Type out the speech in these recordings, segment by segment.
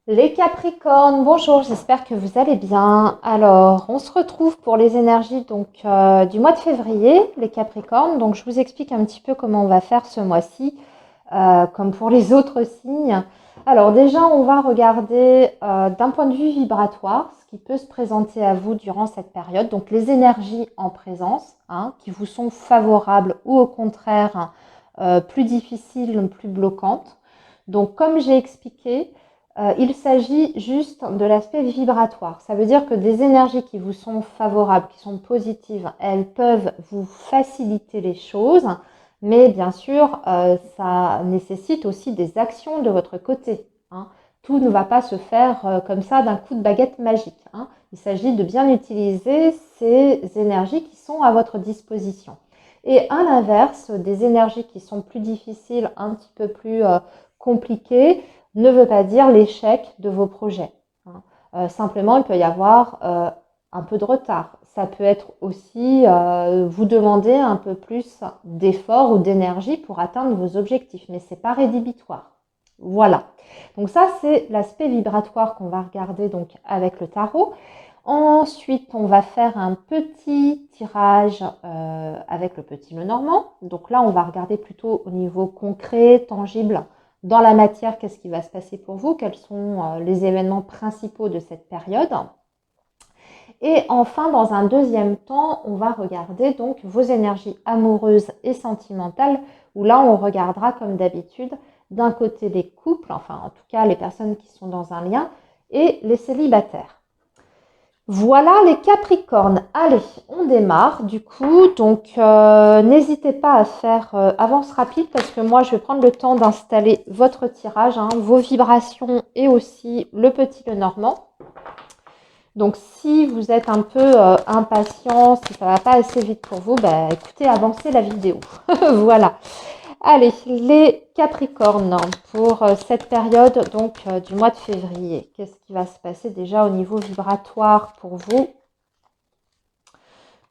Les Capricornes, bonjour, j'espère que vous allez bien. Alors, on se retrouve pour les énergies du mois de février, les Capricornes. Donc, je vous explique un petit peu comment on va faire ce mois-ci, comme pour les autres signes. Alors, déjà, on va regarder d'un point de vue vibratoire ce qui peut se présenter à vous durant cette période. Donc, les énergies en présence, qui vous sont favorables ou au contraire plus difficiles, plus bloquantes. Donc, comme j'ai expliqué, il s'agit juste de l'aspect vibratoire. Ça veut dire que des énergies qui vous sont favorables, qui sont positives, elles peuvent vous faciliter les choses, mais bien sûr, ça nécessite aussi des actions de votre côté. Tout ne va pas se faire comme ça d'un coup de baguette magique. Il s'agit de bien utiliser ces énergies qui sont à votre disposition. Et à l'inverse, des énergies qui sont plus difficiles, un petit peu plus compliquées, ne veut pas dire l'échec de vos projets. Simplement, il peut y avoir un peu de retard. Ça peut être aussi vous demander un peu plus d'effort ou d'énergie pour atteindre vos objectifs, mais ce n'est pas rédhibitoire. Voilà. Donc ça, c'est l'aspect vibratoire qu'on va regarder donc avec le tarot. Ensuite, on va faire un petit tirage avec le petit Lenormand. Donc là, on va regarder plutôt au niveau concret, tangible, dans la matière, qu'est-ce qui va se passer pour vous, quels sont les événements principaux de cette période. Et enfin, dans un deuxième temps, on va regarder donc vos énergies amoureuses et sentimentales, où là, on regardera comme d'habitude d'un côté les couples, enfin en tout cas les personnes qui sont dans un lien, et les célibataires. Voilà les Capricornes. Allez, on démarre du coup. Donc, n'hésitez pas à faire avance rapide parce que moi, je vais prendre le temps d'installer votre tirage, vos vibrations et aussi le petit Lenormand. Donc, si vous êtes un peu impatient, si ça ne va pas assez vite pour vous, bah, écoutez, avancez la vidéo. Voilà. Allez, les Capricornes pour cette période du mois de février. Qu'est-ce qui va se passer déjà au niveau vibratoire pour vous?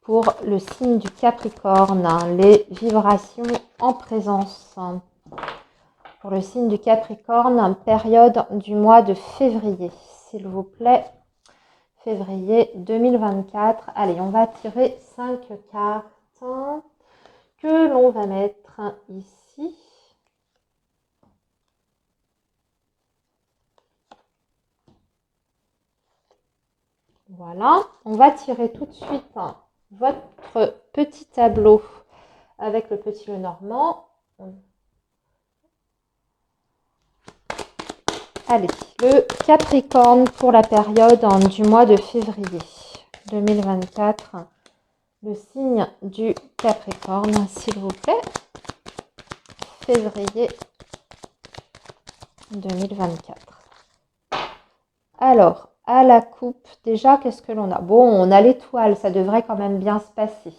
Pour le signe du Capricorne, les vibrations en présence. Pour le signe du Capricorne, période du mois de février, s'il vous plaît. Février 2024. Allez, on va tirer 5 cartes que l'on va mettre ici. Voilà, on va tirer tout de suite votre petit tableau avec le petit Lenormand. Allez, le Capricorne pour la période du mois de février 2024. Le signe du Capricorne, s'il vous plaît. Février 2024. Alors, à la coupe, déjà, qu'est-ce que l'on a? Bon, on a l'étoile, ça devrait quand même bien se passer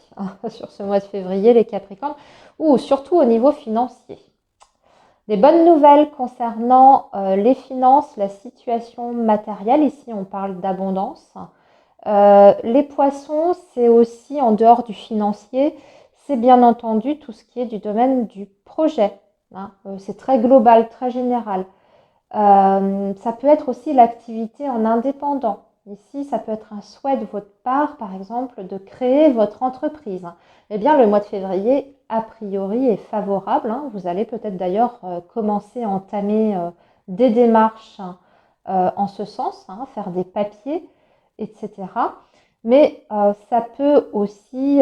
sur ce mois de février, les Capricornes, ou surtout au niveau financier. Des bonnes nouvelles concernant les finances, la situation matérielle. Ici, on parle d'abondance. Les poissons, c'est aussi en dehors du financier, c'est bien entendu tout ce qui est du domaine du projet. C'est très global, très général. Ça peut être aussi l'activité en indépendant. Ici, ça peut être un souhait de votre part, par exemple, de créer votre entreprise. Eh bien, le mois de février, a priori, est favorable. Vous allez peut-être d'ailleurs commencer à entamer des démarches en ce sens, faire des papiers, etc. Mais ça peut aussi,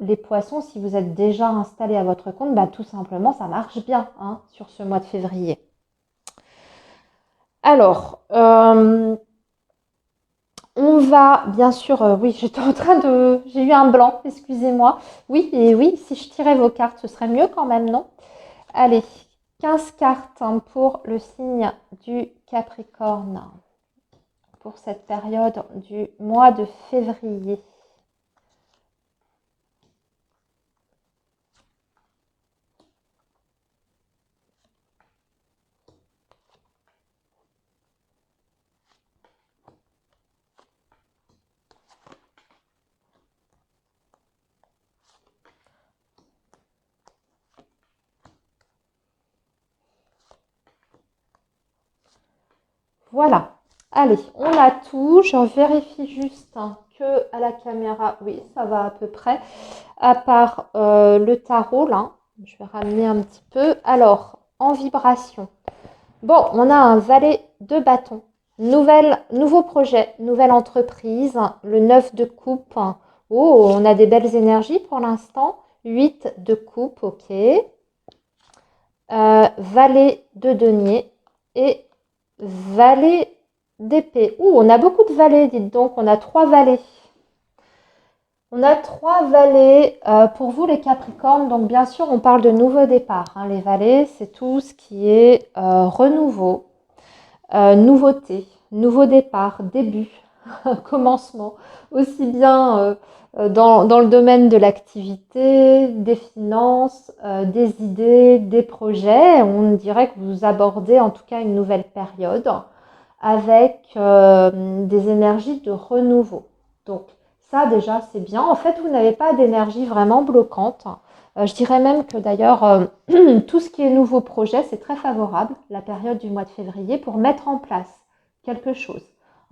les poissons, si vous êtes déjà installé à votre compte, tout simplement, ça marche bien sur ce mois de février. Alors, on va bien sûr, oui, j'étais en train de, j'ai eu un blanc, excusez-moi. Oui, et oui, si je tirais vos cartes, ce serait mieux quand même, non? Allez, 15 cartes pour le signe du Capricorne pour cette période du mois de février. Voilà. Allez, on a tout. Je vérifie juste que à la caméra, oui, ça va à peu près. À part le tarot, là, je vais ramener un petit peu. Alors, en vibration. Bon, on a un valet de bâton. Nouveau projet, nouvelle entreprise, le 9 de coupe. Oh, on a des belles énergies pour l'instant. 8 de coupe, ok. Valet de denier et valet d'épée. Ouh, on a beaucoup de valets, dites donc. On a 3 valets. On a 3 valets pour vous les Capricornes. Donc bien sûr, on parle de nouveau départ. Hein. Les valets, c'est tout ce qui est renouveau, nouveauté, nouveau départ, début, commencement. Aussi bien dans le domaine de l'activité, des finances, des idées, des projets. On dirait que vous abordez en tout cas une nouvelle période avec des énergies de renouveau. Donc ça déjà c'est bien. En fait vous n'avez pas d'énergie vraiment bloquante. Je dirais même que d'ailleurs tout ce qui est nouveau projet c'est très favorable la période du mois de février pour mettre en place quelque chose.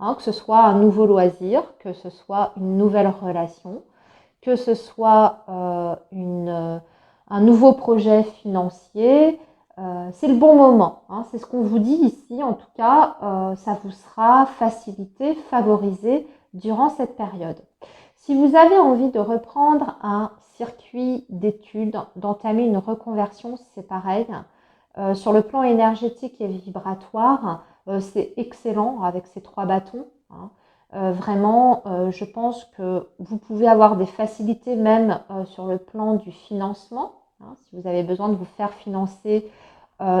Hein, que ce soit un nouveau loisir, que ce soit une nouvelle relation, que ce soit un nouveau projet financier, c'est le bon moment. Hein, c'est ce qu'on vous dit ici. En tout cas, ça vous sera facilité, favorisé durant cette période. Si vous avez envie de reprendre un circuit d'études, d'entamer une reconversion, c'est pareil. Sur le plan énergétique et vibratoire, c'est excellent avec ces 3 bâtons. Hein. Vraiment, je pense que vous pouvez avoir des facilités même sur le plan du financement. Hein, si vous avez besoin de vous faire financer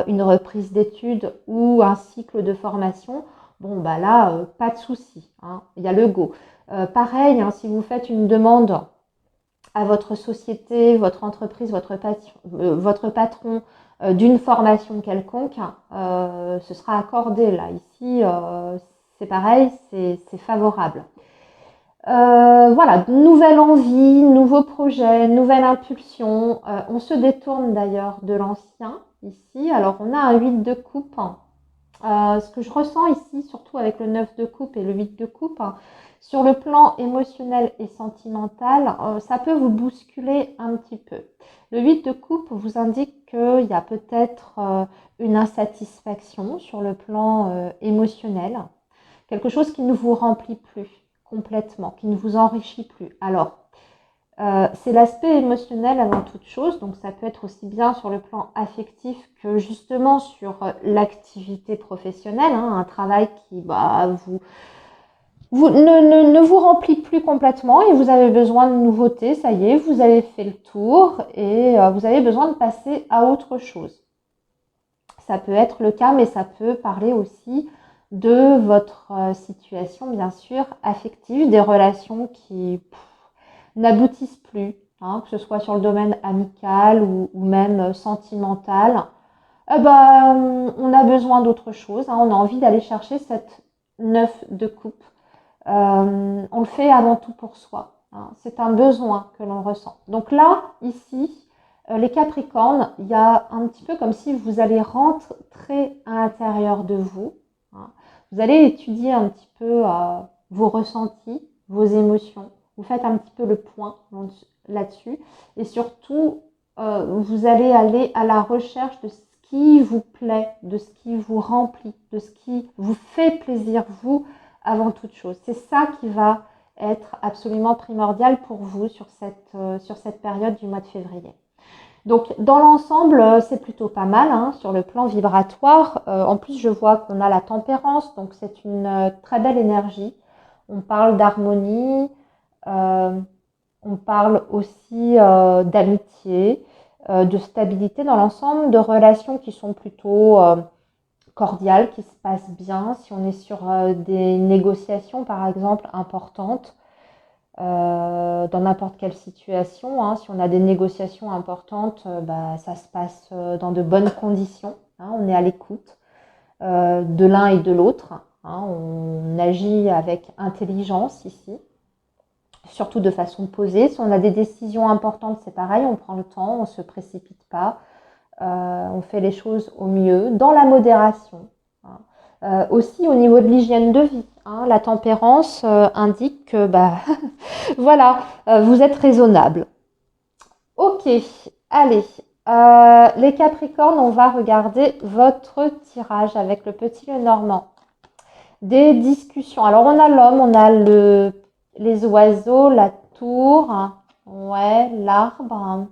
une reprise d'études ou un cycle de formation, bon bah là, pas de souci. Hein, il y a le go. Pareil, hein, si vous faites une demande à votre société, votre entreprise, votre patron d'une formation quelconque, ce sera accordé là. Ici, c'est pareil, c'est favorable. Voilà, nouvelle envie, nouveau projet, nouvelle impulsion. On se détourne d'ailleurs de l'ancien ici. Alors on a un 8 de coupe. Ce que je ressens ici, surtout avec le 9 de coupe et le 8 de coupe, sur le plan émotionnel et sentimental, ça peut vous bousculer un petit peu. Le 8 de coupe vous indique qu'il y a peut-être une insatisfaction sur le plan émotionnel, quelque chose qui ne vous remplit plus complètement, qui ne vous enrichit plus. Alors, c'est l'aspect émotionnel avant toute chose, donc ça peut être aussi bien sur le plan affectif que justement sur l'activité professionnelle, hein, un travail qui ne vous remplit plus complètement et vous avez besoin de nouveautés, ça y est, vous avez fait le tour et vous avez besoin de passer à autre chose. Ça peut être le cas, mais ça peut parler aussi de votre situation, bien sûr, affective, des relations qui n'aboutissent plus, hein, que ce soit sur le domaine amical ou même sentimental. On a besoin d'autre chose, hein, on a envie d'aller chercher cette 9 de coupe. On le fait avant tout pour soi. Hein, c'est un besoin que l'on ressent. Donc là, ici, les Capricornes, il y a un petit peu comme si vous allez rentrer à l'intérieur de vous. Hein. Vous allez étudier un petit peu vos ressentis, vos émotions. Vous faites un petit peu le point là-dessus. Et surtout, vous allez aller à la recherche de ce qui vous plaît, de ce qui vous remplit, de ce qui vous fait plaisir, vous, avant toute chose. C'est ça qui va être absolument primordial pour vous sur cette période du mois de février. Donc dans l'ensemble, c'est plutôt pas mal hein, sur le plan vibratoire. En plus, je vois qu'on a la tempérance, donc c'est une très belle énergie. On parle d'harmonie, on parle aussi d'amitié, de stabilité dans l'ensemble, de relations qui sont plutôt cordiales, qui se passent bien. Si on est sur des négociations, par exemple, importantes, dans n'importe quelle situation. Hein. Si on a des négociations importantes, ça se passe dans de bonnes conditions. Hein. On est à l'écoute de l'un et de l'autre. Hein. On agit avec intelligence ici, surtout de façon posée. Si on a des décisions importantes, c'est pareil, on prend le temps, on ne se précipite pas. On fait les choses au mieux, dans la modération. Hein. Aussi au niveau de l'hygiène de vie, hein, la tempérance indique que bah, voilà, vous êtes raisonnable. Ok, allez. Les Capricornes, on va regarder votre tirage avec le petit Lenormand. Des discussions. Alors, on a l'homme, on a les oiseaux, la tour, ouais, l'arbre,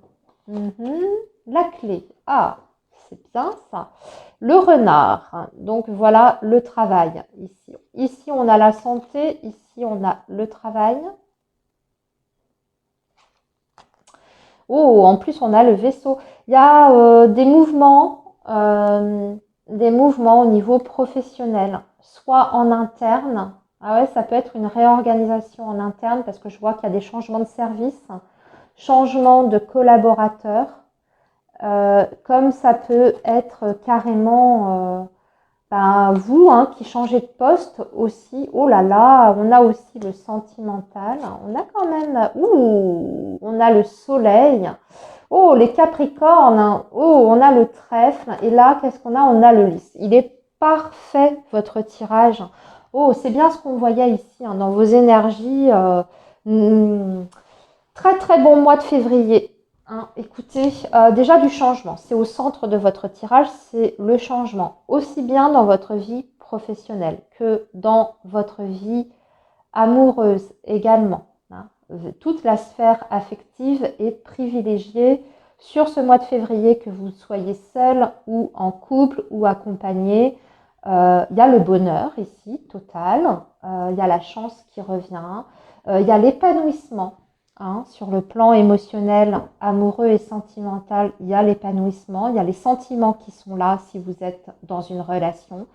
la clé. Ah, c'est bien ça. Le renard. Donc, voilà le travail ici. Ici, on a la santé. Ici, on a le travail. Oh, en plus, on a le vaisseau. Il y a des mouvements au niveau professionnel, soit en interne. Ah ouais, ça peut être une réorganisation en interne parce que je vois qu'il y a des changements de service, changements de collaborateurs, comme ça peut être carrément vous qui changez de poste aussi. Oh là là, on a aussi le sentimental. On a quand même, on a le soleil. Oh, les Capricornes. Oh, on a le trèfle. Et là, qu'est-ce qu'on a? On a le lys. Il est parfait, votre tirage. Oh, c'est bien ce qu'on voyait ici dans vos énergies. Très très bon mois de février. Écoutez, déjà du changement, c'est au centre de votre tirage, c'est le changement, aussi bien dans votre vie professionnelle que dans votre vie amoureuse également. Toute la sphère affective est privilégiée sur ce mois de février, que vous soyez seul ou en couple ou accompagné. Il y a le bonheur ici, total. Il y a la chance qui revient. Il y a l'épanouissement. Sur le plan émotionnel, amoureux et sentimental, il y a l'épanouissement, il y a les sentiments qui sont là si vous êtes dans une relation.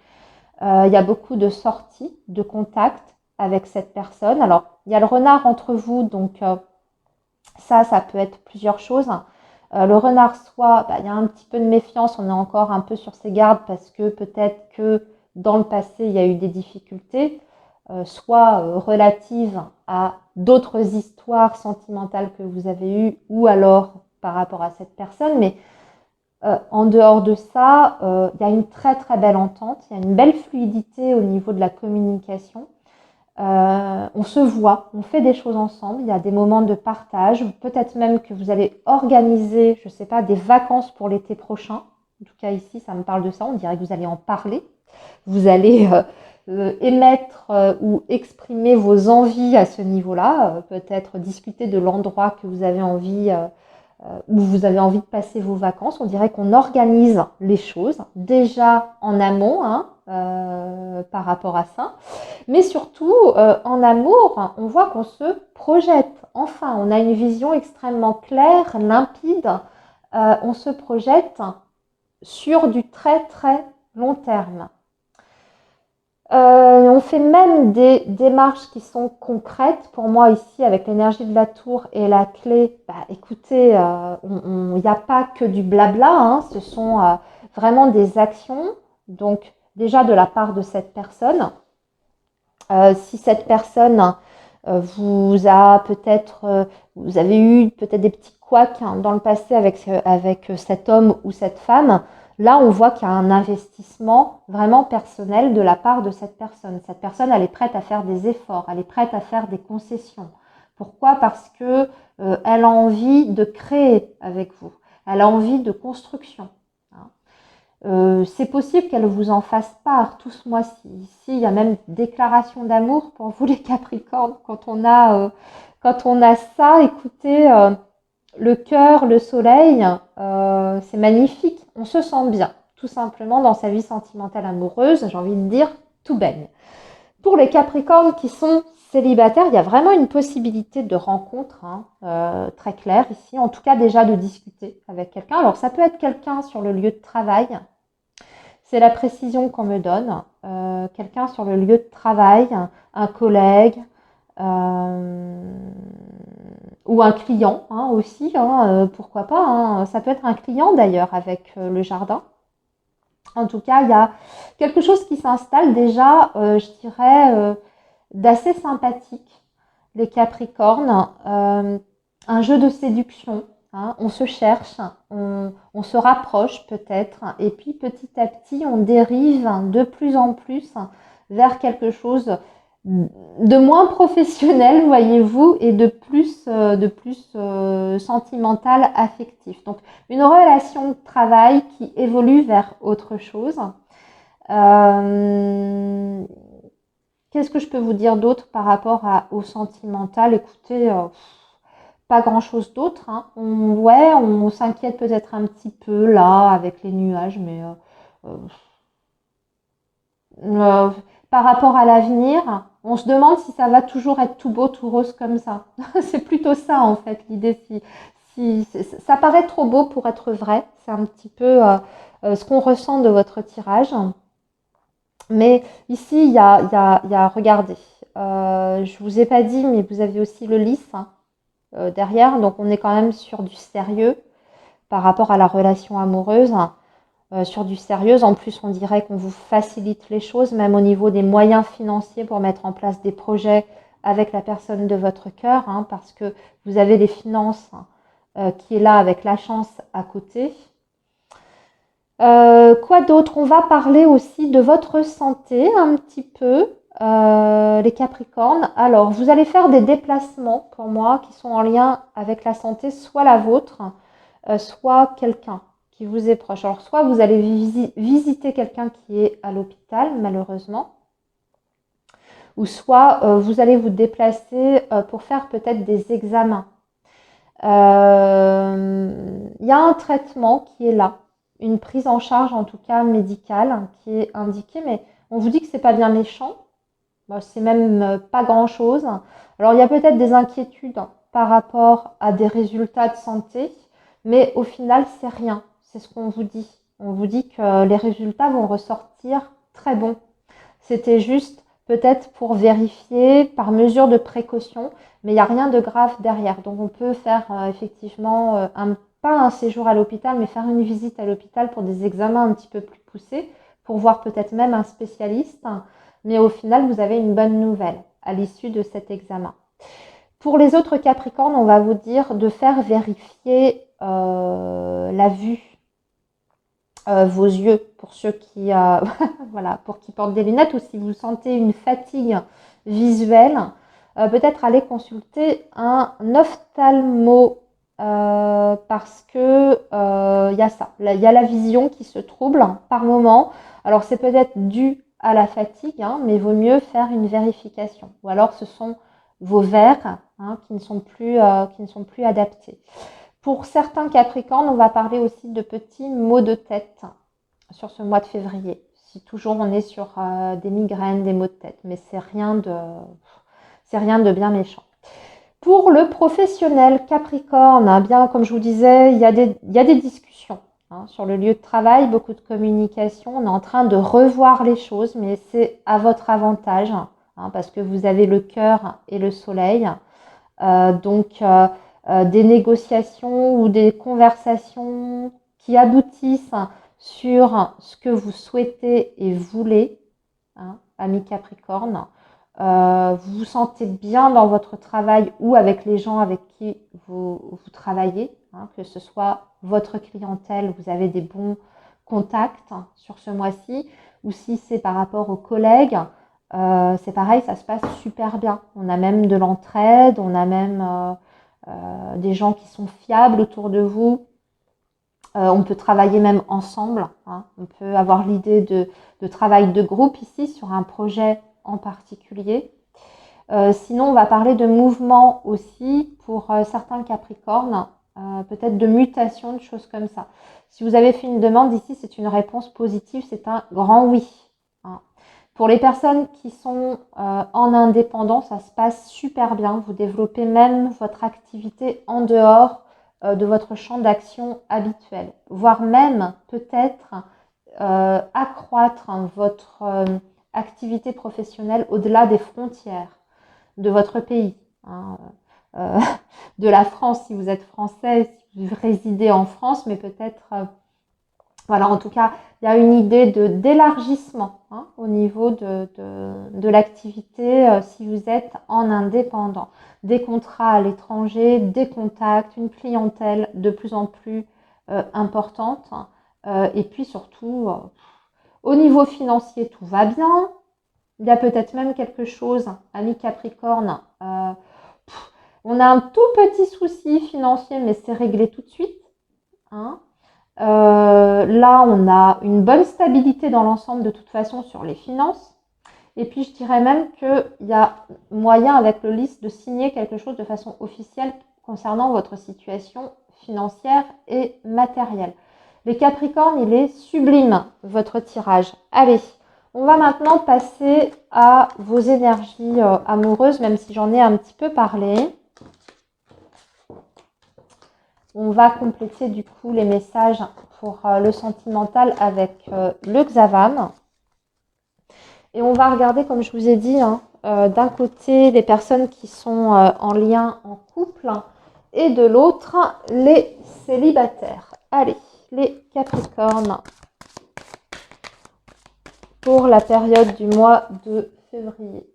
Il y a beaucoup de sorties, de contacts avec cette personne. Alors, il y a le renard entre vous, donc ça peut être plusieurs choses. Le renard, soit il y a un petit peu de méfiance, on est encore un peu sur ses gardes parce que peut-être que dans le passé, il y a eu des difficultés. Soit relatives à d'autres histoires sentimentales que vous avez eues ou alors par rapport à cette personne. Mais en dehors de ça, il y a une très très belle entente, il y a une belle fluidité au niveau de la communication. On se voit, on fait des choses ensemble, il y a des moments de partage, peut-être même que vous allez organiser, je ne sais pas, des vacances pour l'été prochain. En tout cas ici, ça me parle de ça, on dirait que vous allez en parler. Vous allez émettre ou exprimer vos envies à ce niveau-là, peut-être discuter de l'endroit que vous avez envie, où vous avez envie de passer vos vacances. On dirait qu'on organise les choses déjà en amont par rapport à ça. Mais surtout, en amour, on voit qu'on se projette. Enfin, on a une vision extrêmement claire, limpide. On se projette sur du très très long terme. On fait même des démarches qui sont concrètes. Pour moi, ici, avec l'énergie de la tour et la clé, écoutez, il n'y a pas que du blabla, ce sont vraiment des actions. Donc, déjà de la part de cette personne. Si cette personne vous avez eu peut-être des petits couacs dans le passé avec cet homme ou cette femme. Là, on voit qu'il y a un investissement vraiment personnel de la part de cette personne. Cette personne, elle est prête à faire des efforts, elle est prête à faire des concessions. Pourquoi? Parce que elle a envie de créer avec vous. Elle a envie de construction. C'est possible qu'elle vous en fasse part tout ce mois-ci. Ici, il y a même déclaration d'amour pour vous les Capricornes. Quand on a ça, écoutez, le cœur, le soleil, c'est magnifique. On se sent bien, tout simplement, dans sa vie sentimentale amoureuse. J'ai envie de dire, tout baigne. Pour les Capricornes qui sont célibataires, il y a vraiment une possibilité de rencontre très claire ici. En tout cas, déjà de discuter avec quelqu'un. Alors, ça peut être quelqu'un sur le lieu de travail. C'est la précision qu'on me donne. Quelqu'un sur le lieu de travail, un collègue ou un client aussi, pourquoi pas. Ça peut être un client d'ailleurs avec le jardin. En tout cas, il y a quelque chose qui s'installe déjà, je dirais, d'assez sympathique. Les Capricornes, un jeu de séduction. hein, on se cherche, on se rapproche peut-être, et puis petit à petit, on dérive de plus en plus vers quelque chose de moins professionnel, voyez-vous, et de plus sentimental, affectif. Donc, une relation de travail qui évolue vers autre chose. Euh, Qu'est-ce que je peux vous dire d'autre par rapport au sentimental? Écoutez, pas grand-chose d'autre, hein. On s'inquiète peut-être un petit peu là avec les nuages, mais euh, euh, par rapport à l'avenir, on se demande si ça va toujours être tout beau, tout rose comme ça. C'est plutôt ça en fait l'idée. Si ça paraît trop beau pour être vrai, c'est un petit peu ce qu'on ressent de votre tirage. Mais ici, regardez, je vous ai pas dit, mais vous avez aussi le lys, hein, derrière, donc on est quand même sur du sérieux par rapport à la relation amoureuse, sur du sérieux. En plus, on dirait qu'on vous facilite les choses, même au niveau des moyens financiers pour mettre en place des projets avec la personne de votre cœur, hein, parce que vous avez les finances qui est là avec la chance à côté. Quoi d'autre? On va parler aussi de votre santé un petit peu, les Capricornes. Alors, vous allez faire des déplacements pour moi qui sont en lien avec la santé, soit la vôtre, soit quelqu'un qui vous est proche. Alors, soit vous allez visiter quelqu'un qui est à l'hôpital, malheureusement, ou soit vous allez vous déplacer pour faire peut-être des examens. Il y a un traitement qui est là, une prise en charge en tout cas médicale qui est indiquée, mais on vous dit que c'est pas bien méchant, bon, c'est même pas grand-chose. Alors il y a peut-être des inquiétudes par rapport à des résultats de santé, mais au final c'est rien, c'est ce qu'on vous dit. On vous dit que les résultats vont ressortir très bons. C'était juste peut-être pour vérifier par mesure de précaution, mais il n'y a rien de grave derrière. Donc on peut faire effectivement pas un séjour à l'hôpital, mais faire une visite à l'hôpital pour des examens un petit peu plus poussés, pour voir peut-être même un spécialiste. Mais au final, vous avez une bonne nouvelle à l'issue de cet examen. Pour les autres Capricornes, on va vous dire de faire vérifier la vue, vos yeux, pour ceux qui, voilà, pour qui portent des lunettes, ou si vous sentez une fatigue visuelle, peut-être aller consulter un ophtalmo, parce que il y a ça, il y a la vision qui se trouble par moment. Alors c'est peut-être dû à la fatigue, hein, mais vaut mieux faire une vérification. Ou alors ce sont vos verres, hein, qui ne sont plus adaptés. Pour certains Capricornes, on va parler aussi de petits maux de tête sur ce mois de février. Si toujours on est sur des migraines, des maux de tête, mais c'est rien de bien méchant. Pour le professionnel Capricorne, hein, bien comme je vous disais, il y a des discussions, hein, sur le lieu de travail, beaucoup de communication. On est en train de revoir les choses, mais c'est à votre avantage, hein, parce que vous avez le cœur et le soleil. Donc des négociations ou des conversations qui aboutissent sur ce que vous souhaitez et voulez, hein, ami Capricorne. Vous vous sentez bien dans votre travail ou avec les gens avec qui vous travaillez, hein, que ce soit votre clientèle, vous avez des bons contacts sur ce mois-ci, ou si c'est par rapport aux collègues, c'est pareil, ça se passe super bien. On a même de l'entraide, on a même des gens qui sont fiables autour de vous. On peut travailler même ensemble, hein. On peut avoir l'idée de travail de groupe ici sur un projet en particulier. Sinon, on va parler de mouvement aussi pour certains Capricornes, peut-être de mutation, de choses comme ça. Si vous avez fait une demande ici, c'est une réponse positive, c'est un grand oui, hein. Pour les personnes qui sont en indépendant, ça se passe super bien. Vous développez même votre activité en dehors de votre champ d'action habituel, voire même peut-être accroître votre activité professionnelle au-delà des frontières de votre pays, hein, euh, de la France si vous êtes français, si vous résidez en France, mais peut-être Voilà, en tout cas, il y a une idée d'élargissement hein, au niveau de l'activité si vous êtes en indépendant. Des contrats à l'étranger, des contacts, une clientèle de plus en plus importante. Et puis surtout, au niveau financier, tout va bien. Il y a peut-être même quelque chose, ami Capricorne. On a un tout petit souci financier, mais c'est réglé tout de suite. Hein. Là, on a une bonne stabilité dans l'ensemble de toute façon sur les finances. Et puis, je dirais même qu'il y a moyen avec le lys de signer quelque chose de façon officielle concernant votre situation financière et matérielle. Les Capricornes, il est sublime, votre tirage. Allez, on va maintenant passer à vos énergies amoureuses, même si j'en ai un petit peu parlé. On va compléter du coup les messages pour le sentimental avec le Xavam. Et on va regarder, comme je vous ai dit, hein, d'un côté les personnes qui sont en lien en couple et de l'autre les célibataires. Allez, les Capricornes pour la période du mois de février.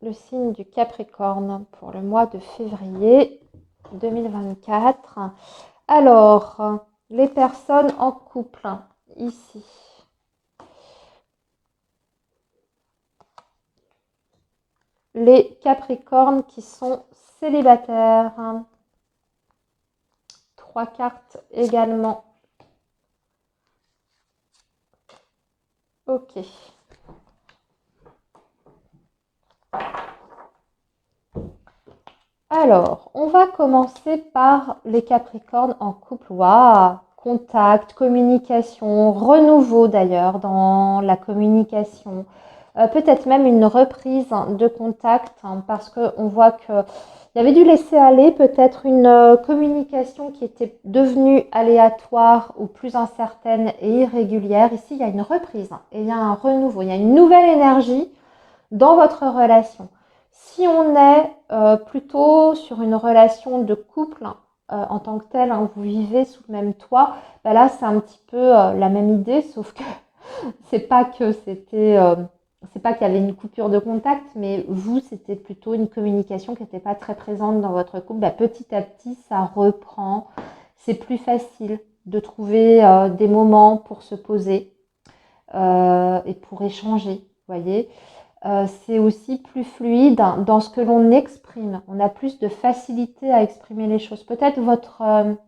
Le signe du Capricorne pour le mois de février 2024. Alors, les personnes en couple, ici. Les Capricornes qui sont célibataires. 3 cartes également. Ok. Alors, on va commencer par les Capricornes en couple. Waouh! Contact, communication, renouveau d'ailleurs dans la communication. Peut-être même une reprise de contact hein, parce qu'on voit qu'il y avait dû laisser aller peut-être une communication qui était devenue aléatoire ou plus incertaine et irrégulière. Ici, il y a une reprise et il y a un renouveau, il y a une nouvelle énergie dans votre relation. Si on est plutôt sur une relation de couple en tant que telle, hein, vous vivez sous le même toit, bah là c'est un petit peu la même idée, sauf que c'est pas que c'est pas qu'il y avait une coupure de contact, mais vous c'était plutôt une communication qui n'était pas très présente dans votre couple. Bah, petit à petit ça reprend, c'est plus facile de trouver des moments pour se poser et pour échanger, vous voyez. C'est aussi plus fluide dans ce que l'on exprime. On a plus de facilité à exprimer les choses. Peut-être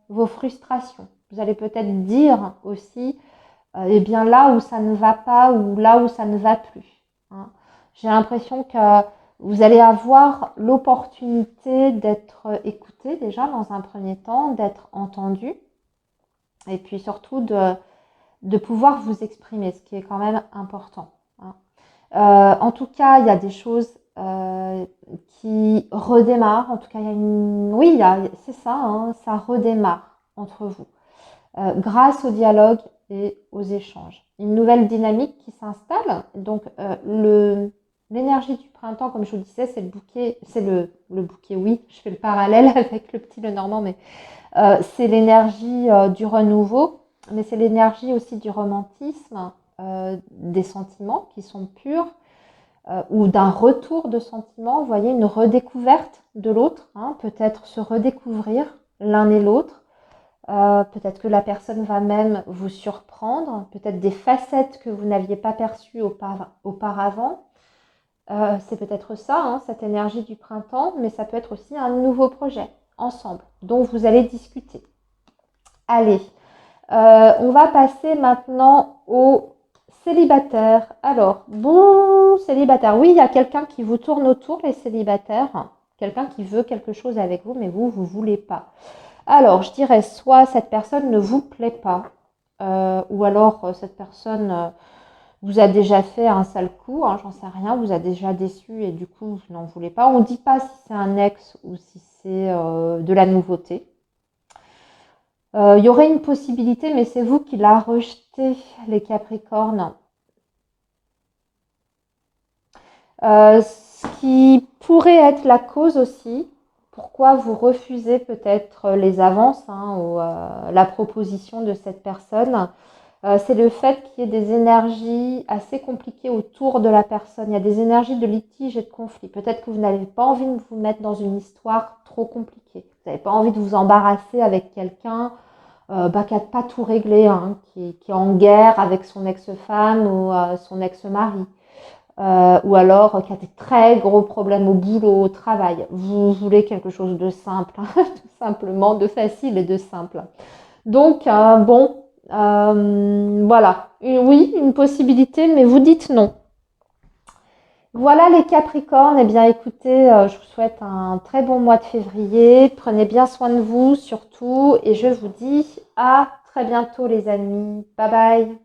vos frustrations. Vous allez peut-être dire aussi, eh bien là où ça ne va pas ou là où ça ne va plus. Hein. J'ai l'impression que vous allez avoir l'opportunité d'être écouté déjà dans un premier temps, d'être entendu et puis surtout de pouvoir vous exprimer, ce qui est quand même important. Hein. En tout cas, il y a des choses qui redémarrent. En tout cas, il y a une... Oui, c'est ça, hein, ça redémarre entre vous. Grâce au dialogue et aux échanges. Une nouvelle dynamique qui s'installe. Donc, l'énergie du printemps, comme je vous le disais, c'est le bouquet. C'est le bouquet, oui, je fais le parallèle avec le petit Lenormand, mais c'est l'énergie du renouveau, mais c'est l'énergie aussi du romantisme, des sentiments qui sont purs, ou d'un retour de sentiments, vous voyez, une redécouverte de l'autre, hein, peut-être se redécouvrir l'un et l'autre, peut-être que la personne va même vous surprendre, peut-être des facettes que vous n'aviez pas perçues auparavant. C'est peut-être ça, hein, cette énergie du printemps, mais ça peut être aussi un nouveau projet ensemble dont vous allez discuter. Allez, on va passer maintenant au célibataire. Alors, bon célibataire, oui, il y a quelqu'un qui vous tourne autour, les célibataires. Quelqu'un qui veut quelque chose avec vous, mais vous ne voulez pas. Alors, je dirais soit cette personne ne vous plaît pas, ou alors cette personne vous a déjà fait un sale coup, hein, j'en sais rien, vous a déjà déçu et du coup, vous n'en voulez pas. On ne dit pas si c'est un ex ou si c'est de la nouveauté. Il y aurait une possibilité, mais c'est vous qui la rejetez, les Capricornes. Ce qui pourrait être la cause aussi, pourquoi vous refusez peut-être les avances ou la proposition de cette personne. C'est le fait qu'il y ait des énergies assez compliquées autour de la personne. Il y a des énergies de litige et de conflit. Peut-être que vous n'avez pas envie de vous mettre dans une histoire trop compliquée. Vous n'avez pas envie de vous embarrasser avec quelqu'un qui n'a pas tout réglé, qui est en guerre avec son ex-femme ou son ex-mari. Ou alors qui a des très gros problèmes au boulot, au travail. Vous voulez quelque chose de simple, tout simplement, de facile et de simple. Donc, voilà. Oui, une possibilité, mais vous dites non. Voilà les Capricornes. Eh bien, écoutez, je vous souhaite un très bon mois de février. Prenez bien soin de vous, surtout. Et je vous dis à très bientôt, les amis. Bye bye.